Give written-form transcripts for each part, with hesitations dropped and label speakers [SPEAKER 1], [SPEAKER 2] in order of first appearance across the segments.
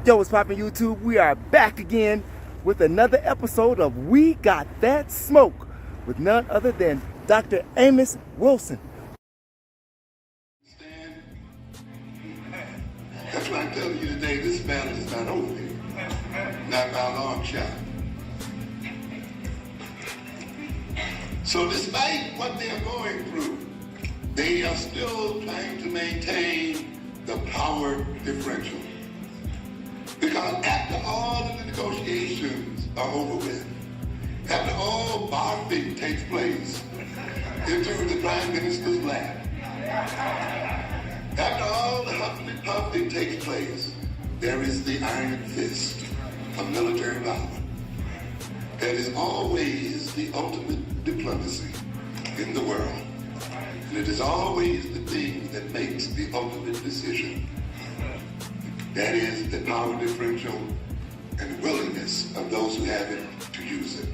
[SPEAKER 1] Yo, what's poppin' YouTube? We are back again with another episode of We Got That Smoke with none other than Dr. Amos Wilson.
[SPEAKER 2] That's why I'm telling you today, this battle is not over here. Not by a long shot. So despite what they're going through, they are still trying to maintain the power differential. Because after all of the negotiations are over with, after all barfing takes place into the Prime Minister's lap, after all the huffing and puffing takes place, there is the iron fist of military power. That is always the ultimate diplomacy in the world. And it is always the thing that makes the ultimate decision. That is the power differential and the willingness of those who have it to use it.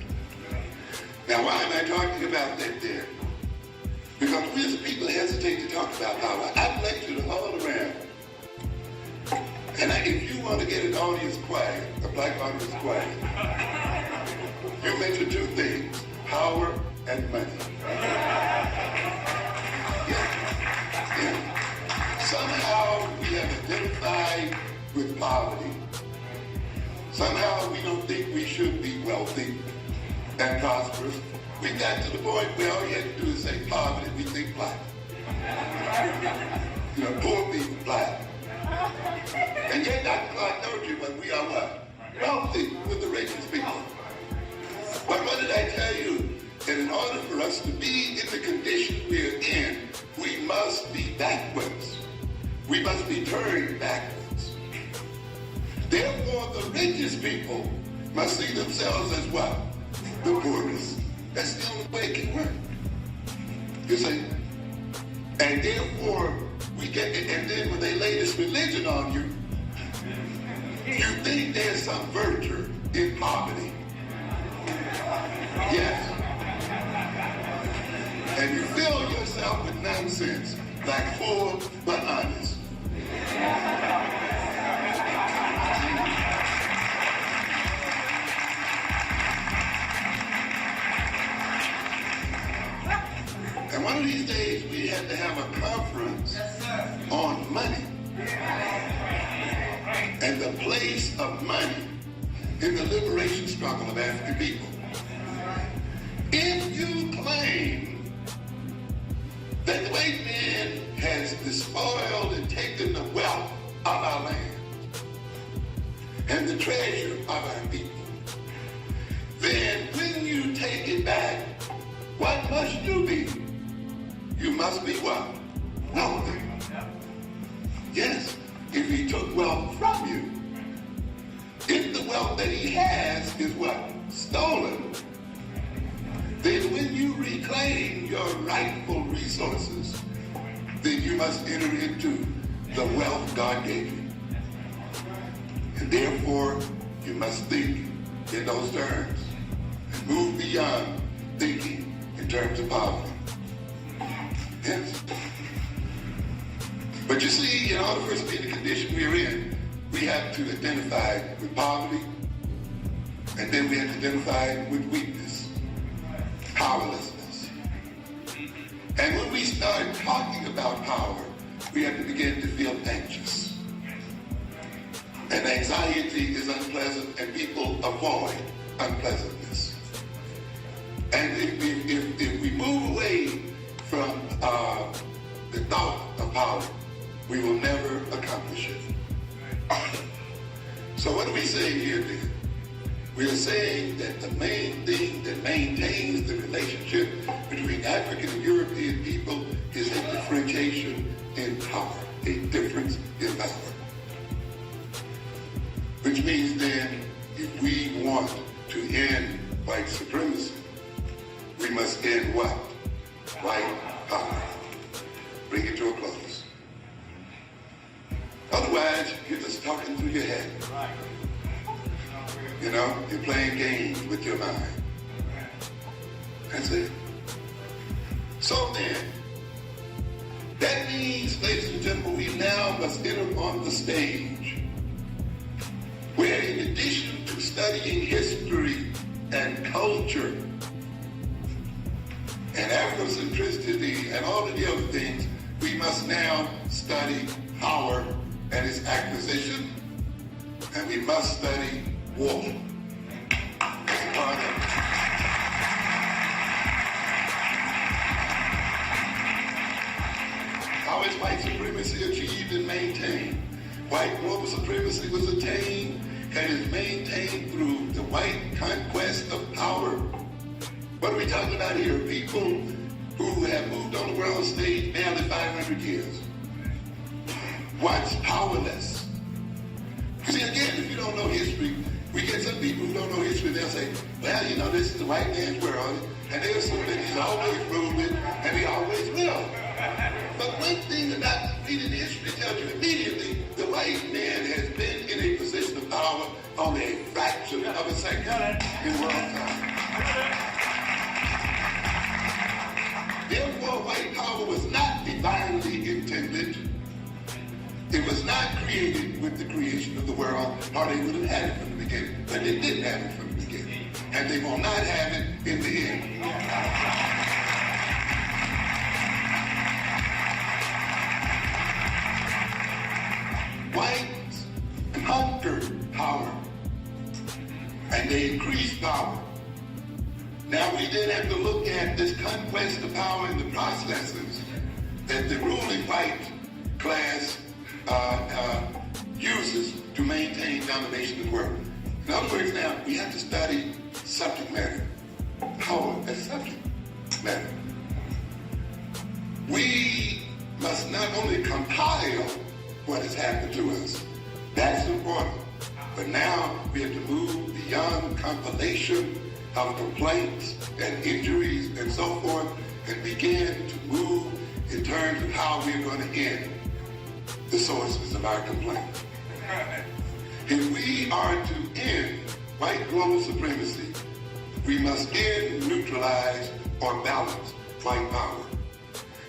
[SPEAKER 2] Now, why am I talking about that there? Because we as people hesitate to talk about power. I've lectured all around. And if you want to get an audience quiet, a black audience quiet, you mention two things, power and money. Yeah. Somehow we have identified with poverty. Somehow we don't think we should be wealthy and prosperous. We got to the point where all you have to do is say poverty, we think black. You know, poor people black. And yet, Dr. Clark told you when we are what? Wealthy with the richest people. But what did I tell you? That in order for us to be in the condition we're in, we must be backwards. We must be turned backwards. Therefore, the richest people must see themselves as what? The poorest. That's the only way it can work. You see? And therefore, we get it, and then when they lay this religion on you, you think there's some virtue in poverty. Yes. And you fill yourself with nonsense, like full but honest. And one of these days we had to have a conference on money and the place of money in the liberation struggle of African people. If you claim that the white man has despoiled and taken the wealth of our land and the treasure of our people, then when you take it back, what must you be? You must be what? Wealthy. Yes, if he took wealth from you. If the wealth that he has is what? Stolen. Then when you reclaim your rightful resources, then you must enter into the wealth God gave you. And therefore, you must think in those terms and move beyond thinking in terms of poverty. Yes. But you see, in order for us to be in the condition we're in, we have to identify with poverty, and then we have to identify with weakness, powerlessness. And when we start talking about power, we have to begin to feel anxious. And anxiety is unpleasant, and people avoid unpleasantness. And if we move away from the thought of power, we will never accomplish it. So what are we saying here then? We are saying that the main thing that maintains the relationship between African and European people is a differentiation in power, a difference in power. Which means then, if we want to end white supremacy, we must end what? White power. Bring it to a close. Otherwise, you're just talking through your head. You know, you're playing games with your mind. That's it. So then, that means, ladies and gentlemen, we now must enter on the stage addition to studying history and culture and Afrocentricity and all of the other things, we must now study power and its acquisition, and we must study war. That's part of it. How is white supremacy achieved and maintained? White global supremacy was attained and is maintained through the white conquest of power. What are we talking about here? People who have moved on the world stage nearly 500 years. Once powerless. You see, again, if you don't know history, we get some people who don't know history, they'll say, well, you know, this is the white man's world, and they'll assume that he's always ruled it, and he always will. But one thing about reading history tells you immediately, the white man has been in a position of power only a fraction of a second in world time. Therefore, white power was not divinely intended. It was not created with the creation of the world, or they would have had it from the beginning. But they didn't have it from the beginning. And they will not have it in the end. Whites conquered power, and they increased power. Now we then have to look at this conquest of power and the processes that the ruling white class uses to maintain domination of the world. In other words, now we have to study subject matter, power as subject matter. We must not only compile what has happened to us, that's important, but now we have to move beyond compilation of complaints and injuries and so forth, and begin to move in terms of how we're going to end the sources of our complaint. If we are to end white global supremacy, we must end, neutralize, or balance white power.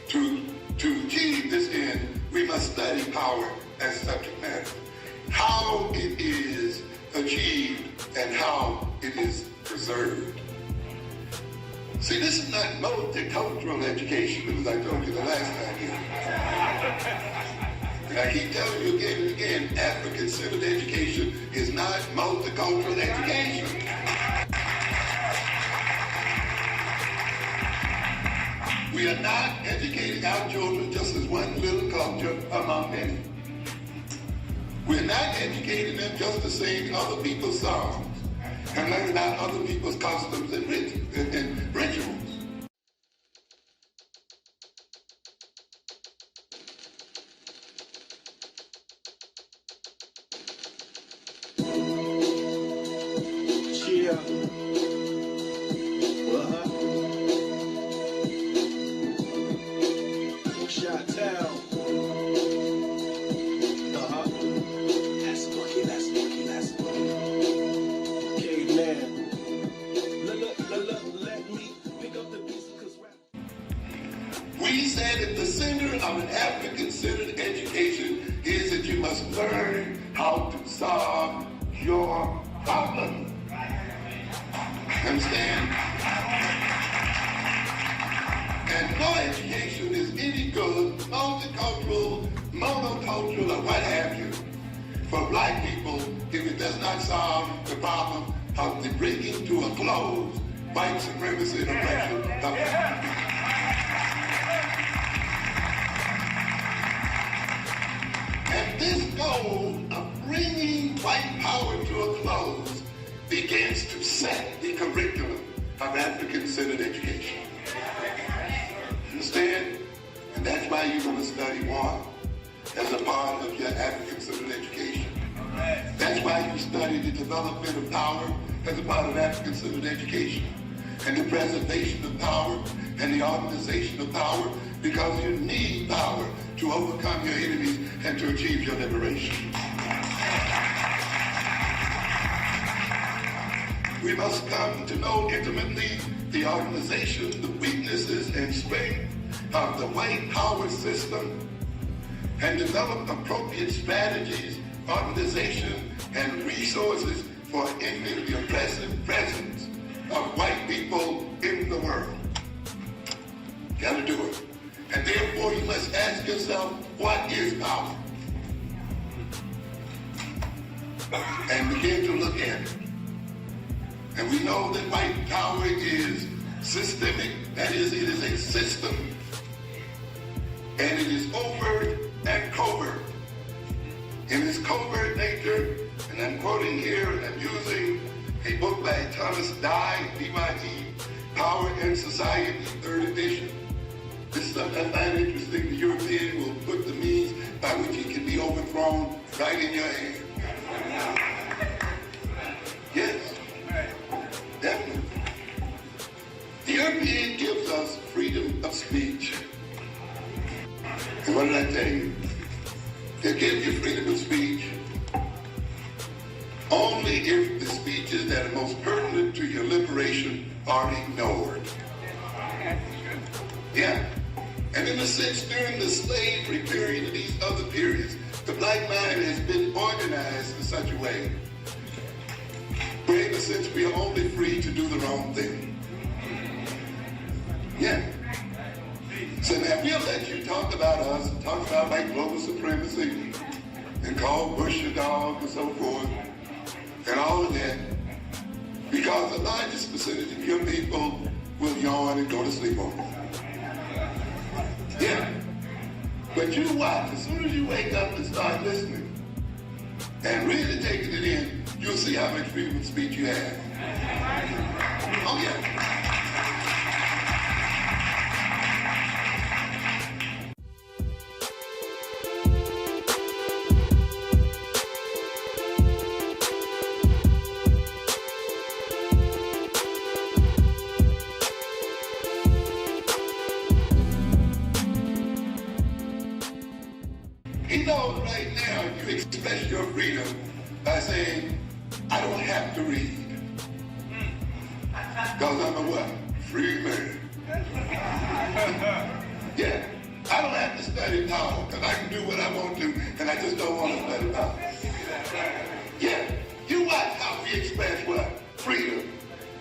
[SPEAKER 2] To achieve this end, we must study power as subject matter. How it is achieved and how it is preserved. See, this is not multicultural education, as I told you the last time here. And I keep telling you again and again, African-centered education is not multicultural education. We are not educating our children just as one little culture among many. We're not educating them just to sing other people's songs and learn about other people's customs and rituals. We said that the center of an African-centered education is that you must learn how to solve your problem. Understand? And no education is any good, multicultural, monocultural, or what have you, for black people if it does not solve the problem of the bringing to a close white supremacy and oppression. And this goal of bringing white power to a close begins to set the curriculum of African-centered education. Understand? And that's why you're going to study war as a part of your African-centered education. That's why you study the development of power as a part of African-centered education, and the preservation of power and the organization of power, because you need power to overcome your enemies and to achieve your liberation. We must come to know intimately the organization, the weaknesses and strength of the white power system, and develop appropriate strategies organization, and resources for ending the oppressive presence of white people in the world. Got to do it. And therefore you must ask yourself, what is power? And begin to look at it. And we know that white power is systemic, that is, it is a system. And it is overt and covert. In its covert nature, and I'm quoting here, and I'm using a book by Thomas Dye, D-Y-E, Power and Society, 3rd edition. This is something I find interesting. The European will put the means by which it can be overthrown right in your hand. Yes, definitely. The European gives us freedom of speech. And what did I tell you? They give you freedom of speech only if the speeches that are most pertinent to your liberation are ignored. Yeah. And in a sense, during the slavery period and these other periods, the black mind has been organized in such a way where, in a sense, we are only free to do the wrong thing. Yeah. So now we'll let you talk about us and talk about like global supremacy and call Bush a dog and so forth and all of that, because the largest percentage of your people will yawn and go to sleep on it. Yeah. But you watch, as soon as you wake up and start listening and really taking it in, you'll see how much freedom of speech you have. Oh yeah. He knows right now you express your freedom by saying, I don't have to read. Because I'm a what? Free man. Yeah. I don't have to study power because I can do what I want to and I just don't want to study power. Yeah. You watch how we express what? Freedom.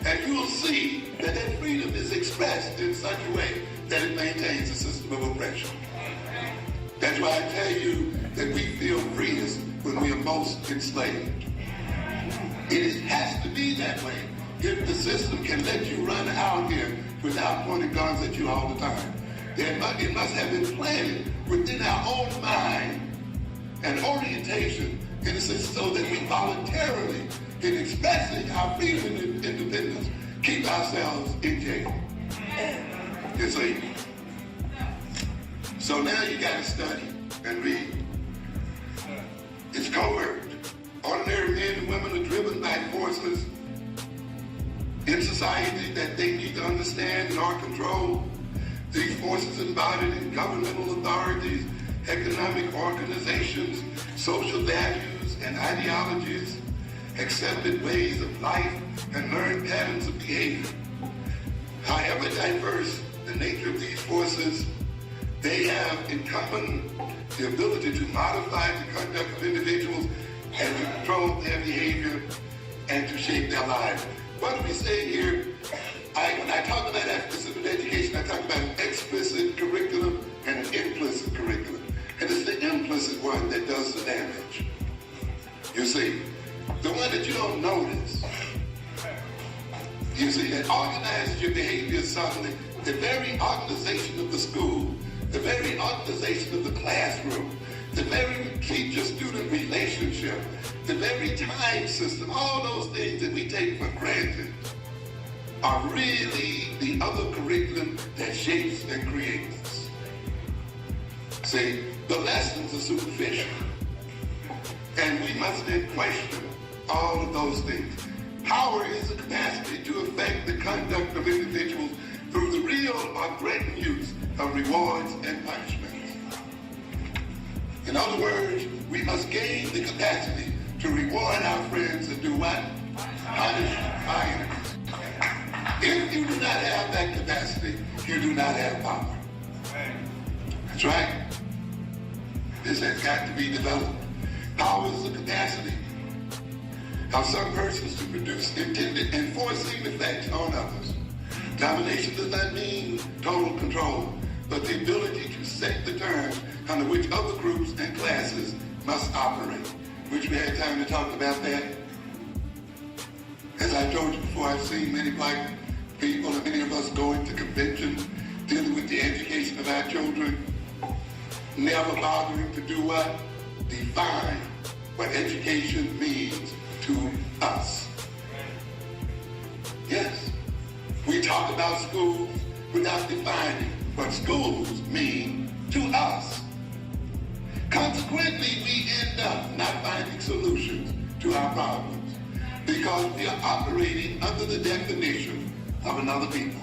[SPEAKER 2] And you'll see that that freedom is expressed in such a way that it maintains a system of oppression. That's why I tell you that we feel freest when we are most enslaved. It has to be that way if the system can let you run out here without pointing guns at you all the time. It must have been planted within our own mind and orientation in a sense so that we voluntarily, in expressing our freedom and independence, keep ourselves in jail. You see? So now you got to study and read. It's covert. Ordinary men and women are driven by forces in society that they need to understand and are controlled. These forces embodied in governmental authorities, economic organizations, social values and ideologies, accepted ways of life, and learned patterns of behavior. However diverse the nature of these forces, they have in common the ability to modify the conduct of individuals and to control their behavior and to shape their lives. What do we say here? When I talk about African education, I talk about an explicit curriculum and an implicit curriculum. And it's the implicit one that does the damage. You see, the one that you don't notice. You see, that organizes your behavior suddenly. The very organization of the school, the very organization of the classroom, the very teacher-student relationship, the very time system, all those things that we take for granted are really the other curriculum that shapes and creates us. See, the lessons are superficial. And we must then question all of those things. Power is the capacity to affect the conduct of individuals through the real or threatened use of rewards and punishments. In other words, we must gain the capacity to reward our friends and do what? Punish our enemies. If you do not have that capacity, you do not have power. That's right. This has got to be developed. powers the capacity of some persons to produce intended and foreseen effects on others. Domination does not mean total control, but the ability to set the terms under which other groups and classes must operate. Which we had time to talk about that. As I told you before, I've seen many black people and many of us going to conventions dealing with the education of our children, never bothering to do what? Define what education means to us. Yes, we talk about schools without defining what schools mean to us. Consequently, we end up not finding solutions to our problems because we are operating under the definition of another people.